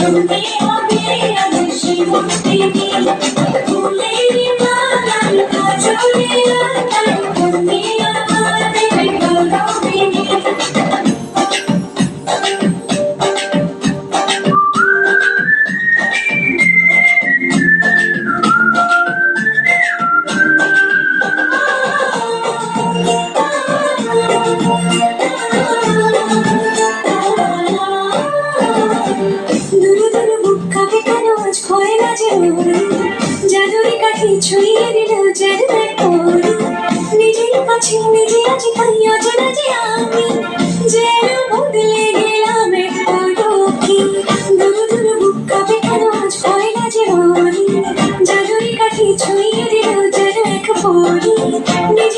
তুমি হবে আমার শিবপ্রেমী, ফুলের মালার কাজলে আঁকার তুমি আমাদের গৌরবিনী। জাদুরি কাঠি ছুঁয়ে দিল জাদুর পর, নিজের কাছে নিজে আছি তাই অজানা যে আমি যেন বদলে